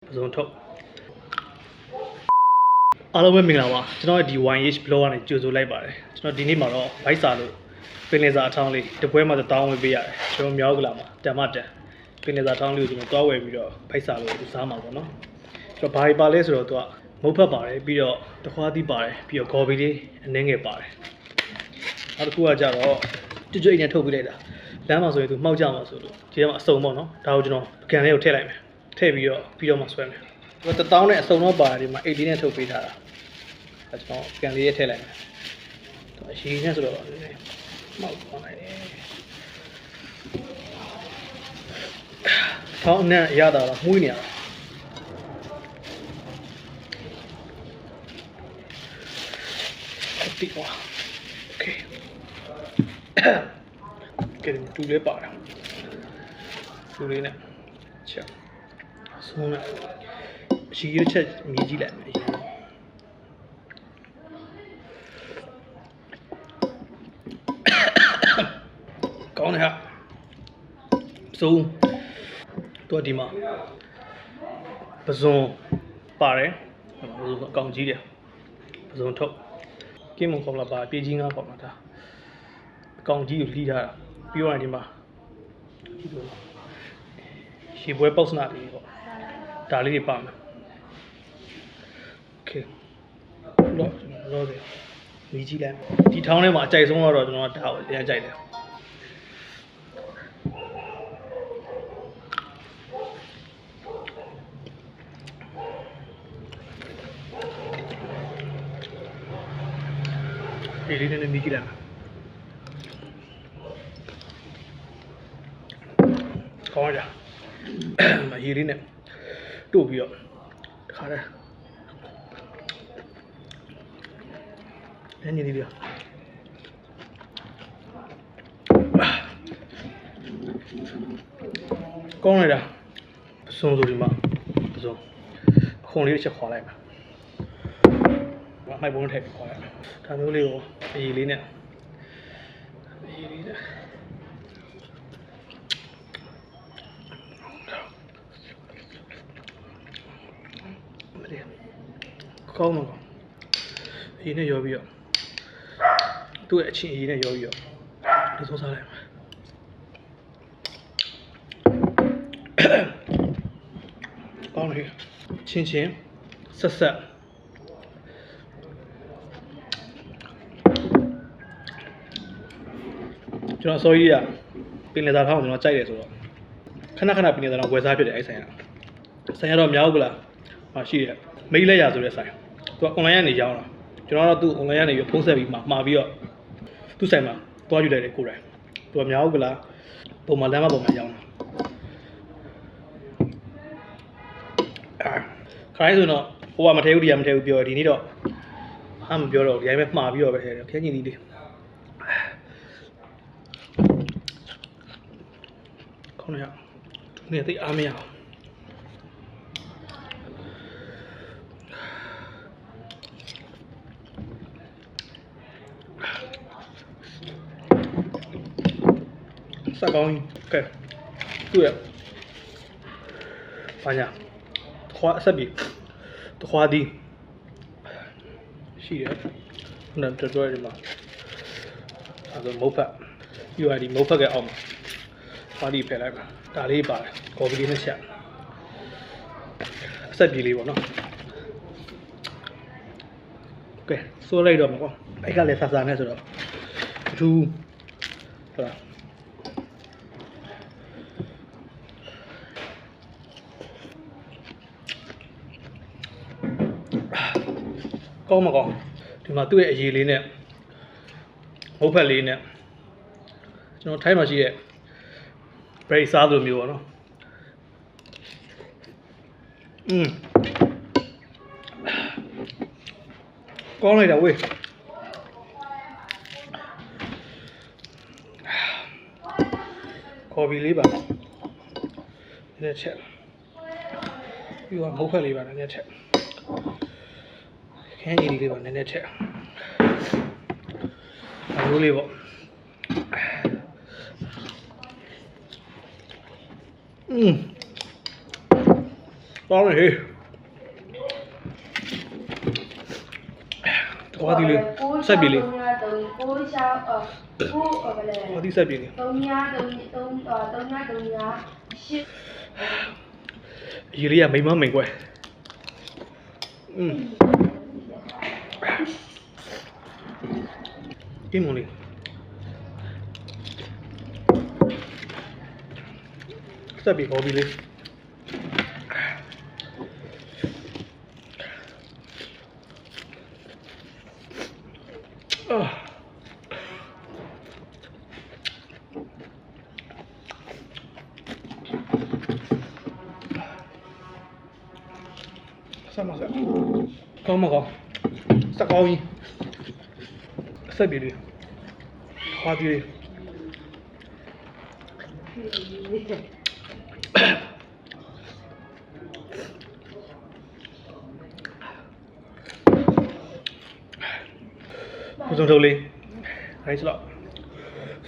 Zone top အားလုံးပဲမင်္ဂလာပါကျွန်တော်ဒီ 1H blog ကနေကြိုဆိုလိုက်ပါတယ်ကျွန်တော်ဒီနေ့မှာတော့ bike စာလို့ပင်လယ်စာအထောင်းလေးတပွဲမှာ1000ဝယ်ပေးရတယ်ကျွန်တော်မြောက်ကလာမှာတန်မတန်ပင်လယ်စာအထောင်းလေးကိုကျွန်တော်တွားဝယ်ပြီးတော့ bike စာလို့စားမှာပေါ့နော်ကျွန်တော်ဘာတွေပါလဲဆိုတော့သူကမုတ်ဖက်ပါတယ်ပြီးတော့တခွားသီးပါတယ်ပြီးတော့ gobi လေးအနှဲငယ်ပါတယ်နောက်တစ်ခုကကြတော့ကျွတ်အိမ်နဲ့ထုတ်ပေးလိုက်တာလမ်းမှာဆိုရင်သူမှောက်ကြမှာဆိုလို့ဒီထဲမှာအစုံပေါ့နော်ဒါကိုကျွန်တော်ပကံလေးကိုထည့်လိုက်မယ်ထည့်ပြီးတော့မှဆွဲမယ်ဒီ1000နဲ့အစုံတော့ပါတယ်ဒီမှာ80နဲ့ထုတ်ပေးထားတာအဲကျွန်တော်ပကံလေးရဲ့ထည့်လိုက်မယ်အရှိနဲ့ဆိုတော့မှောက်သွားလိုက်တယ်ထောင်းနဲ့ရတာတော့မှုနေရတာတိကွာโอเคကဲတူလေးပါတော့တူလေးနဲ့ချက်ဆုံးလိုက်အရှိရချက်မြည်ကြည့်လိုက်မယ်ကောင်းတယ်ဟာဆုံးတော့ဒီမှာပဇွန်ပါတယ်ပဇွန်အကောင်ကြီးတယ်ပဇွန်ထုတ်ကင်းမခေါ်လာပါပြေးကြီးငါခေါ်လာတာအကောင်ကြီးကိုလှီးထားတာပြီးတော့ဒီမှာရှေ့ပွဲပေါက်စနာလေးပေါ့ဒါလေးတွေပါမယ်โอเคလောတယ်မြည်ကြည့်လိုက်ဒီထောင်းထဲမှာအကြိုက်ဆုံးတော့ကျွန်တော်ဒါကိုအရင်ကြိုက်တယ်ဒီလေးနဲ့မြည်ကြည့်လိုက်ကောင်းကြမရေလေးနဲ့တို့ပြီးတော့တခါတည်းညနေလေးပြကောင်းလိုက်တာပစုံဆိုဒီမှာပစုံခုံလေးတစ်ချက်ခွာလိုက်ပါမိုက်ဘုံထည့်ပြီးခွာလိုက်ဒါမျိုးလေးကိုအရေးလေးနဲ့ကောင်းမှာအရေးနဲ့ရောပြီးတော့သူ့ရဲ့အချင်းအရေးနဲ့ရောပြီးတော့ဒီသုံးစားလိုက်ပါကောင်းတယ်ချင်းဆက်ကျွန်တော်စောကြီးကပင်လယ်စာထောင်းကိုကျွန်တော်ကြိုက်တယ်ဆိုတော့ခဏပင်လယ်စာထောင်းဝယ်စားဖြစ်တယ်အဲ့ဆိုင်ကတော့မြောက်ကလာရှိတယ်မိတ်လက်ရဆိုတဲ့ဆိုင်သူက online ကနေရောင်းတာကျွန်တော်တော့သူ့ online ကနေပြီးဖုန်းဆက်ပြီးမှာပြီးတော့သူ့ဆိုင်မှာတွားယူလိုက်တယ်ကိုယ်တိုင်သူကမြောက်ကလာပုံမှန်လမ်းမပေါ်မှာရောင်းတာခိုင်းဆိုတော့ဟိုကမထဲဘူးဒီကမထဲဘူးပြောတယ်ဒီနေ့တော့မပြောတော့ဒီတိုင်းပဲမှာပြီးတော့ပဲထဲတယ်ခဲညီလေးခေါင်းရသူနဲ့သိအားမရအောင်စကောင်းကဲတွေ့ရဘာညာခွာဆက်ပြီးခွာဒီရှိတယ်နော်တော်တော်ဒီမှာအဲဒါမုတ်ဖက် UID မုတ်ဖက်ကအောက်မှာခွာဒီဖယ်လိုက်ပါဒါလေးပါတယ်ကော်ဖီလေးနဲ့ချက်ဆက်ပြီးလေးပေါ့နော်ကဲစိုးလိုက်တော့မှာကွာဘိုက်ကလည်းဆာနဲ့ဆိုတော့အထူးဟုတ်လားကောင်းမကောင်းဒီမှာသူ့ရဲ့အရေးလေးနဲ့မုတ်ဖက်လေးနဲ့ကျွန်တော်ထိုင်းမှာရှိတဲ့ break စားလိုမျိုးပေါ့နော်ကောင်းလိုက်တာဝေးကော်ဖီလေးပါနည်းနည်းချက်ပြီးတော့မုတ်ဖက်လေးပါနည်းနည်းချက်ခန်းကြီးလေးပါနည်းနည်းချက်အလိုလေးပေါ့ ကောင်းတယ်ဟေးသွားဒီလေးဆက်ပြီလေးသွားဒီဆက်ပြီလေးရေလေးကမိမမိန်ကွယ်กินหมดเลยဆက်ပြီးခေါ်ပြီးလေးဆက်မဆက်ကောင်းမကောင်းစကောင်းကြီးဆက်ပြီးလေး花滴，不中头嘞，还是了，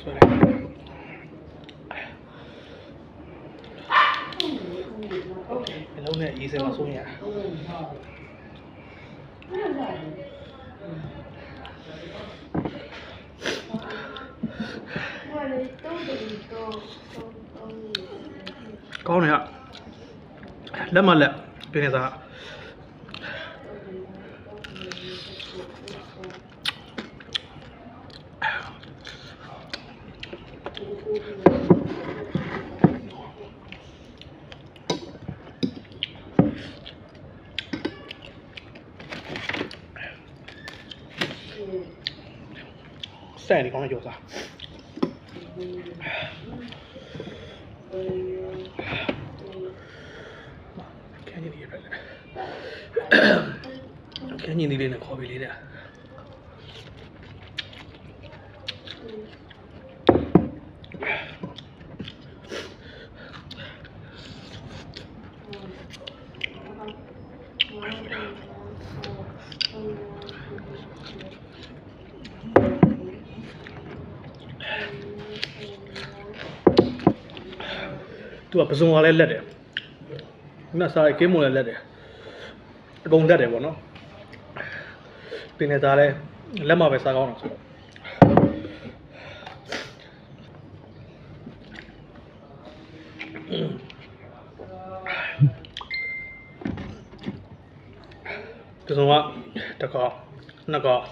算了，然后呢，医生嘛说呀。ကောင်းတယ်ကလက်မလက်ပြနေသားဆိုင်ဒီကောင်းတယ်ကြောစားခင်းnhìn đi lên là khó bị lên nè tôi bảo dùng lên đấy nó sai cái mùa lên đấy công đất đấy bọn nó bên này ra đây lấy mà phải sao con nào cái gì mà đặc cỏ nè cỏ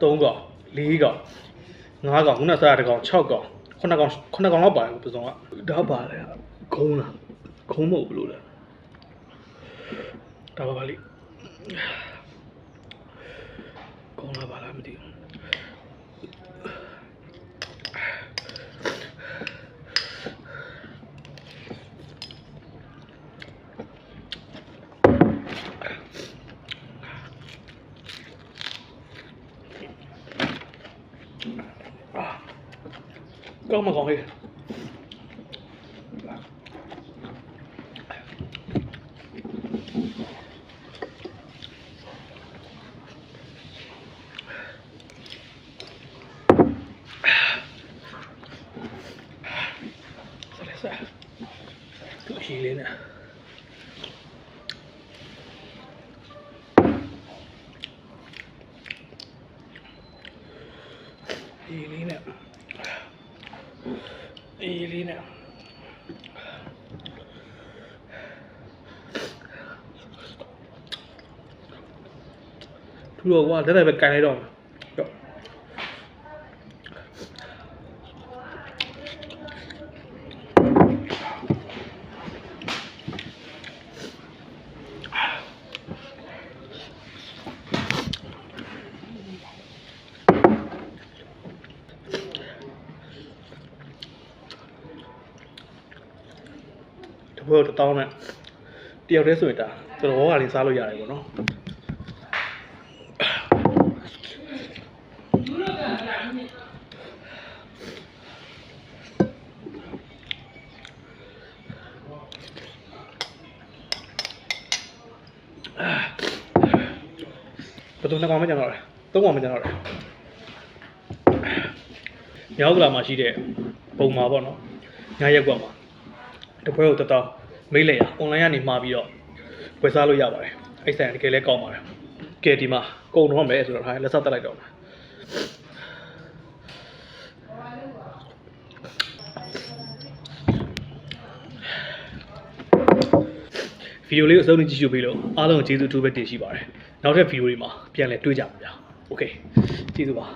tôm cỏ lý cỏ ngã cỏ cũng là sao đặc cỏ chao cỏ con nào con nó bài cái gì mà đá bài này không nè không màu luôn đấy đá bài đi con là bà làm gì con mà còn gì tự khí lên nè ý lý nè ý lý nè thua quá thế này phải cài này rồi vừa được tao nè tiêu đấy rồi ta tôi có gà thì sao lo dài của nó tôi nó con mấy chân rồi tốt ngon mấy chân rồi nhớ cái là mà chỉ để bông máu vào nó ngay giờ qua mà tôi phải tao mấy lẻ online này mà bị rồi ဝယ်စားလို့ရပါတယ်အဲ့ဆိုင်တကယ်လဲကောင်းပါတယ်ကဲဒီမှာကုန်တော့မယ်ဆိုတော့ဟာလက်ဆက်တက်လိုက်တော့ဗီဒီယိုလေးကိုအဆုံးထိကြည့်ရှုပြီးလို့အားလုံးကျေးဇူးအထူးပဲတင်ရှိပါတယ်နောက်ထပ်ဗီဒီယိုတွေမှာပြန်လည်တွေ့ကြပါဗျာโอเคကျေးဇူးပါ